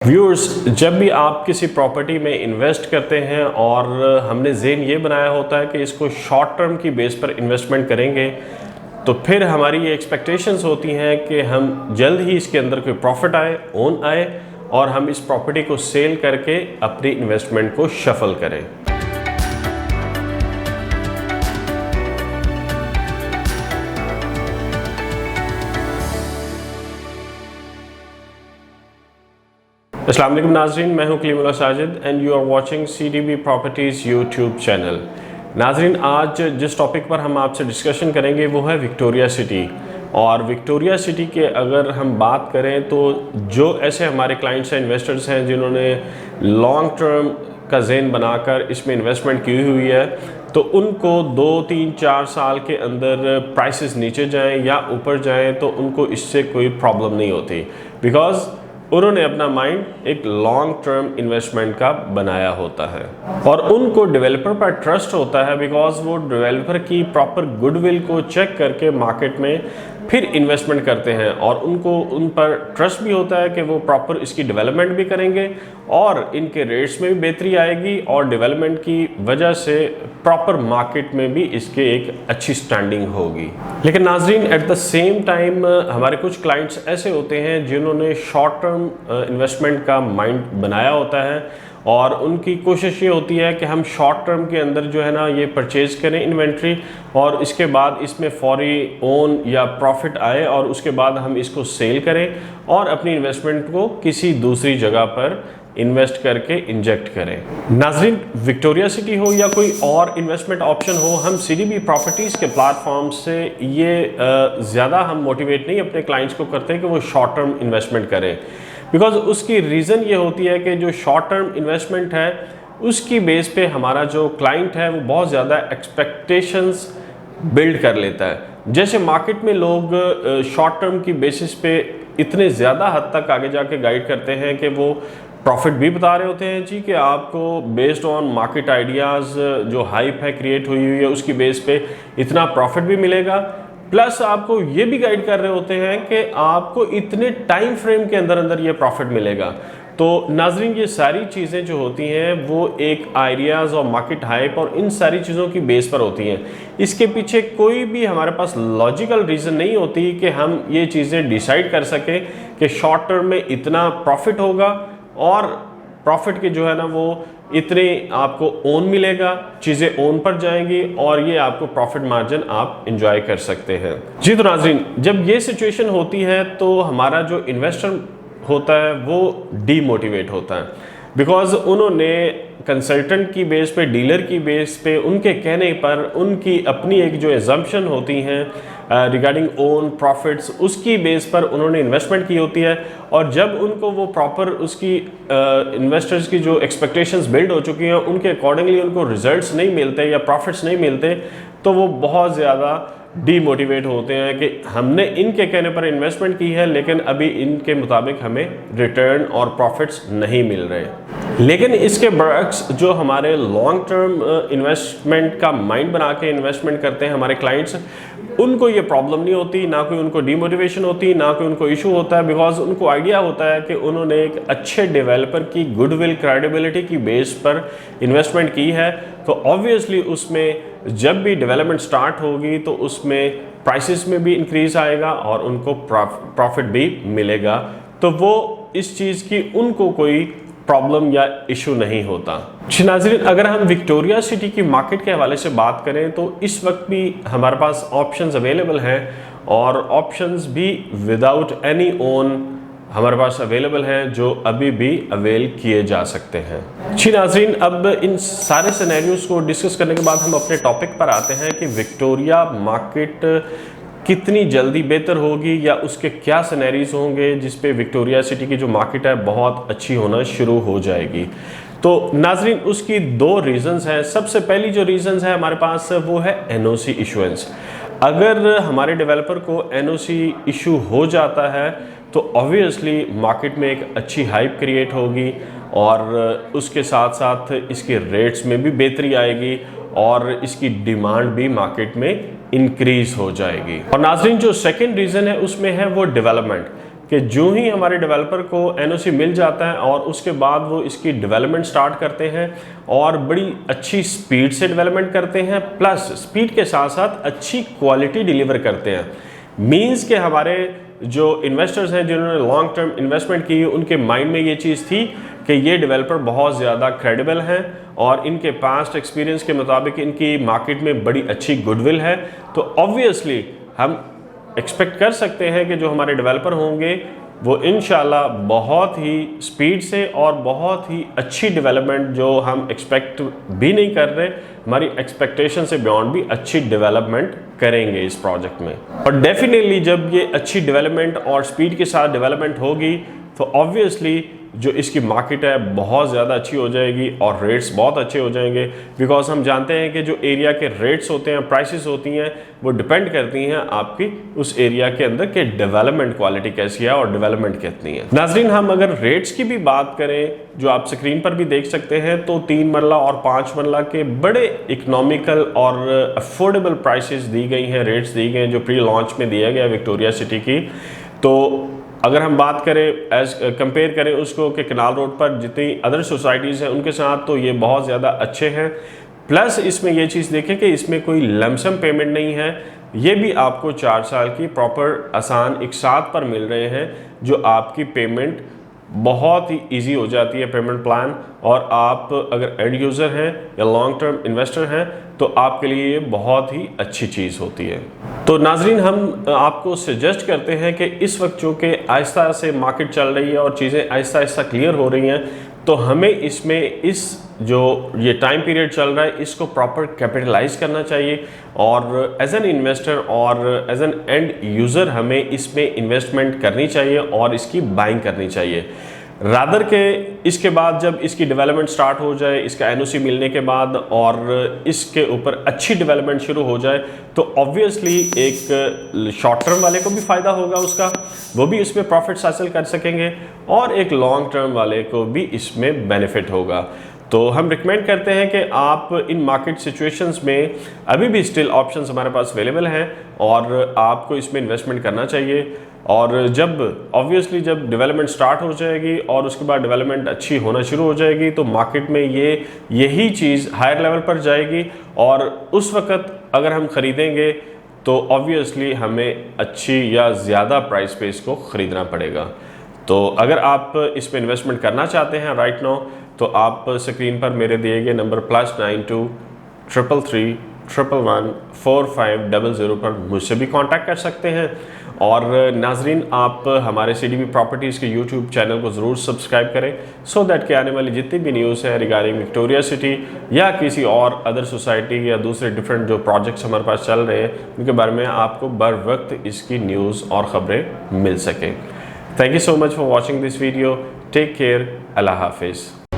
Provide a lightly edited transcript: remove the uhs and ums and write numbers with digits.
Viewers, जब भी आप किसी प्रॉपर्टी में इन्वेस्ट करते हैं और हमने ज़ेन ये बनाया होता है कि इसको शॉर्ट टर्म की बेस पर इन्वेस्टमेंट करेंगे, तो फिर हमारी ये एक्सपेक्टेशंस होती हैं कि हम जल्द ही इसके अंदर कोई प्रॉफिट आए, ओन आए और हम इस प्रॉपर्टी को सेल करके अपनी इन्वेस्टमेंट को शफल करें। अस्सलाम वालेकुम नाजरीन, मैं हूं Kalimullah Sajid and you are watching CDB properties YouTube channel. नाजरीन, आज जिस टॉपिक पर हम आपसे डिस्कशन करेंगे वो है विक्टोरिया सिटी। और विक्टोरिया सिटी के अगर हम बात करें तो जो ऐसे हमारे क्लाइंट्स हैं, इन्वेस्टर्स हैं जिन्होंने लॉन्ग टर्म का ज़ेन बनाकर इसमें इन्वेस्टमेंट की हुई है, तो उनको 2, 3, 4 साल के अंदर प्राइसेस नीचे जाएँ या ऊपर जाएँ तो उनको इससे कोई प्रॉब्लम नहीं होती, बिकॉज़ उन्होंने अपना माइंड एक लॉन्ग टर्म इन्वेस्टमेंट का बनाया होता है और उनको डेवलपर पर ट्रस्ट होता है, बिकॉज वो डेवलपर की प्रॉपर गुडविल को चेक करके मार्केट में फिर इन्वेस्टमेंट करते हैं और उनको उन पर ट्रस्ट भी होता है कि वो प्रॉपर इसकी डेवलपमेंट भी करेंगे और इनके रेट्स में भी बेहतरी आएगी और डेवलपमेंट की वजह से प्रॉपर मार्केट में भी इसके एक अच्छी स्टैंडिंग होगी। लेकिन नाजरीन, एट द सेम टाइम हमारे कुछ क्लाइंट्स ऐसे होते हैं जिन्होंने शॉर्ट टर्म इन्वेस्टमेंट का माइंड बनाया होता है और उनकी कोशिश ये होती है कि हम शॉर्ट टर्म के अंदर जो है ना ये परचेज करें इन्वेंट्री और इसके बाद इसमें फौरी ओन या प्रॉफिट आए और उसके बाद हम इसको सेल करें और अपनी इन्वेस्टमेंट को किसी दूसरी जगह पर इन्वेस्ट करके इंजेक्ट करें। नाजरीन, विक्टोरिया सिटी हो या कोई और इन्वेस्टमेंट ऑप्शन हो, हम CDB प्रॉपर्टीज़ के प्लेटफॉर्म से ये ज़्यादा हम मोटिवेट नहीं अपने क्लाइंट्स को करते कि वो शॉर्ट टर्म इन्वेस्टमेंट करें, बिकॉज उसकी रीज़न ये होती है कि जो शॉर्ट टर्म इन्वेस्टमेंट है उसकी बेस पे हमारा जो क्लाइंट है वो बहुत ज़्यादा एक्सपेक्टेशंस बिल्ड कर लेता है। जैसे मार्केट में लोग शॉर्ट टर्म की बेसिस पे इतने ज़्यादा हद तक आगे जाके गाइड करते हैं कि वो प्रॉफिट भी बता रहे होते हैं जी कि आपको बेस्ड ऑन मार्केट आइडियाज़ जो हाइप है क्रिएट हुई है उसकी बेस पे इतना प्रॉफिट भी मिलेगा, प्लस आपको ये भी गाइड कर रहे होते हैं कि आपको इतने टाइम फ्रेम के अंदर अंदर ये प्रॉफिट मिलेगा। तो नाजरीन, ये सारी चीज़ें जो होती हैं वो एक आइडियाज़ और मार्केट हाइप और इन सारी चीज़ों की बेस पर होती हैं। इसके पीछे कोई भी हमारे पास लॉजिकल रीज़न नहीं होती कि हम ये चीज़ें डिसाइड कर सकें कि शॉर्ट टर्म में इतना प्रॉफिट होगा और प्रॉफिट के जो है ना वो इतने आपको ओन मिलेगा, चीज़ें ओन पर जाएंगी और ये आपको प्रॉफिट मार्जिन आप इंजॉय कर सकते हैं। जी तो नाजरीन, जब ये सिचुएशन होती है तो हमारा जो इन्वेस्टर होता है वो डीमोटिवेट होता है, बिकॉज उन्होंने कंसल्टेंट की बेस पे, डीलर की बेस पे, उनके कहने पर उनकी अपनी एक जो एजम्पशन होती हैं रिगार्डिंग ओन प्रॉफिट्स, उसकी बेस पर उन्होंने इन्वेस्टमेंट की होती है और जब उनको वो प्रॉपर उसकी इन्वेस्टर्स की जो एक्सपेक्टेशंस बिल्ड हो चुकी हैं उनके अकॉर्डिंगली उनको रिजल्ट्स नहीं मिलते या प्रॉफिट्स नहीं मिलते, तो वो बहुत ज़्यादा डीमोटिवेट होते हैं कि हमने इनके कहने पर इन्वेस्टमेंट की है लेकिन अभी इनके मुताबिक हमें रिटर्न और प्रॉफिट्स नहीं मिल रहे। लेकिन इसके बरअक्स जो हमारे लॉन्ग टर्म इन्वेस्टमेंट का माइंड बना के इन्वेस्टमेंट करते हैं हमारे क्लाइंट्स, उनको ये प्रॉब्लम नहीं होती, ना कोई उनको डीमोटिवेशन होती, ना कोई उनको इशू होता है, बिकॉज उनको आइडिया होता है कि उन्होंने एक अच्छे डेवलपर की गुडविल, क्रेडिबिलिटी की बेस पर इन्वेस्टमेंट की है, तो ऑब्वियसली उसमें जब भी डेवलपमेंट स्टार्ट होगी तो उसमें प्राइसेस में भी इंक्रीज आएगा और उनको प्रॉफिट भी मिलेगा, तो वो इस चीज़ की उनको कोई प्रॉब्लम या इशू नहीं होता। नाज़रीन, अगर हम विक्टोरिया सिटी की मार्केट के हवाले से बात करें तो इस वक्त भी हमारे पास ऑप्शंस अवेलेबल हैं और ऑप्शंस भी विदाउट एनी ओन हमारे पास अवेलेबल हैं जो अभी भी अवेल किए जा सकते हैं। जी नाज़रीन, अब इन सारे सिनेरियोज को डिस्कस करने के बाद हम अपने टॉपिक पर आते हैं कि विक्टोरिया मार्केट कितनी जल्दी बेहतर होगी या उसके क्या सिनेरियोज होंगे जिस पे विक्टोरिया सिटी की जो मार्केट है बहुत अच्छी होना शुरू हो जाएगी। तो नाजरीन, उसकी 2 रीज़न्स हैं। सबसे पहली जो रीज़न्स है हमारे पास वो है NOC इशुएंस। अगर हमारे डेवलपर को NOC इशू हो जाता है तो ऑब्वियसली मार्केट में एक अच्छी हाइप क्रिएट होगी और उसके साथ साथ इसके रेट्स में भी बेहतरी आएगी और इसकी डिमांड भी मार्केट में इंक्रीज हो जाएगी। और नाजरीन, जो सेकंड रीज़न है उसमें है वो डेवलपमेंट। कि जो ही हमारे डेवलपर को एनओसी मिल जाता है और उसके बाद वो इसकी डेवलपमेंट स्टार्ट करते हैं और बड़ी अच्छी स्पीड से डेवलपमेंट करते हैं, प्लस स्पीड के साथ साथ अच्छी क्वालिटी डिलीवर करते हैं। मीन्स के हमारे जो इन्वेस्टर्स हैं जिन्होंने लॉन्ग टर्म इन्वेस्टमेंट की, उनके माइंड में ये चीज़ थी कि ये डेवलपर बहुत ज़्यादा क्रेडिबल हैं और इनके पास्ट एक्सपीरियंस के मुताबिक इनकी मार्केट में बड़ी अच्छी गुडविल है। तो ऑब्वियसली हम एक्सपेक्ट कर सकते हैं कि जो हमारे डेवलपर होंगे वो इंशाल्लाह बहुत ही स्पीड से और बहुत ही अच्छी डेवलपमेंट, जो हम एक्सपेक्ट भी नहीं कर रहे, हमारी एक्सपेक्टेशन से बियॉन्ड भी अच्छी डेवलपमेंट करेंगे इस प्रोजेक्ट में। और डेफिनेटली जब ये अच्छी डेवलपमेंट और स्पीड के साथ डेवलपमेंट होगी तो ऑब्वियसली जो इसकी मार्केट है बहुत ज़्यादा अच्छी हो जाएगी और रेट्स बहुत अच्छे हो जाएंगे। बिकॉज हम जानते हैं कि जो एरिया के रेट्स होते हैं, प्राइसेस होती हैं, वो डिपेंड करती हैं आपकी उस एरिया के अंदर के डेवलपमेंट क्वालिटी कैसी है और डेवलपमेंट कितनी है। नाजरीन, हम अगर रेट्स की भी बात करें, जो आप स्क्रीन पर भी देख सकते हैं, तो 3 मरला और 5 मरला के बड़े इकोनॉमिकल और अफोर्डेबल प्राइसेस दी गई हैं, रेट्स दी गए हैं जो प्री लॉन्च में दिया गया विक्टोरिया सिटी की। तो अगर हम बात करें एज कंपेयर करें उसको कि कनाल रोड पर जितनी अदर सोसाइटीज़ हैं उनके साथ, तो ये बहुत ज़्यादा अच्छे हैं। प्लस इसमें ये चीज़ देखें कि इसमें कोई लमसम पेमेंट नहीं है, ये भी आपको 4 साल की प्रॉपर आसान एक साथ पर मिल रहे हैं, जो आपकी पेमेंट बहुत ही इजी हो जाती है पेमेंट प्लान। और आप अगर एंड यूज़र हैं या लॉन्ग टर्म इन्वेस्टर हैं तो आपके लिए ये बहुत ही अच्छी चीज़ होती है। तो नाजरीन, हम आपको सजेस्ट करते हैं कि इस वक्त चूँकि आहिस्ता से मार्केट चल रही है और चीज़ें आहिस्ता आहिस्ता क्लियर हो रही हैं, तो हमें इसमें इस जो ये टाइम पीरियड चल रहा है इसको प्रॉपर कैपिटलाइज करना चाहिए और एज एन इन्वेस्टर और एज एन एंड यूज़र हमें इसमें इन्वेस्टमेंट करनी चाहिए और इसकी बाइंग करनी चाहिए। रादर के इसके बाद जब इसकी डेवलपमेंट स्टार्ट हो जाए, इसका एनओसी मिलने के बाद और इसके ऊपर अच्छी डेवलपमेंट शुरू हो जाए, तो ऑब्वियसली एक शॉर्ट टर्म वाले को भी फ़ायदा होगा उसका, वो भी इसमें प्रॉफिट्स हासिल कर सकेंगे, और एक लॉन्ग टर्म वाले को भी इसमें बेनिफिट होगा। तो हम रिकमेंड करते हैं कि आप इन मार्केट सिचुएशंस में अभी भी स्टिल ऑप्शंस हमारे पास अवेलेबल हैं और आपको इसमें इन्वेस्टमेंट करना चाहिए। और जब ऑब्वियसली जब डेवलपमेंट स्टार्ट हो जाएगी और उसके बाद डेवलपमेंट अच्छी होना शुरू हो जाएगी, तो मार्केट में यही चीज़ हायर लेवल पर जाएगी और उस वक़्त अगर हम ख़रीदेंगे तो ऑब्वियसली हमें अच्छी या ज़्यादा प्राइस पे इसको ख़रीदना पड़ेगा। तो अगर आप इस पर इन्वेस्टमेंट करना चाहते हैं राइट नाउ, तो आप स्क्रीन पर मेरे दिए गए नंबर +92 333 111 4500 पर मुझसे भी कांटेक्ट कर सकते हैं। और नाजरीन, आप हमारे CDB प्रॉपर्टीज़ के यूट्यूब चैनल को ज़रूर सब्सक्राइब करें सो दैट कि आने वाली जितनी भी न्यूज़ है रिगार्डिंग विक्टोरिया सिटी या किसी और अदर सोसाइटी या दूसरे डिफरेंट जो प्रोजेक्ट्स हमारे पास चल रहे हैं उनके बारे में आपको बर वक्त इसकी न्यूज़ और ख़बरें मिल सकें। Thank you so much for watching this video. Take care. अल्लाह हाफिज़।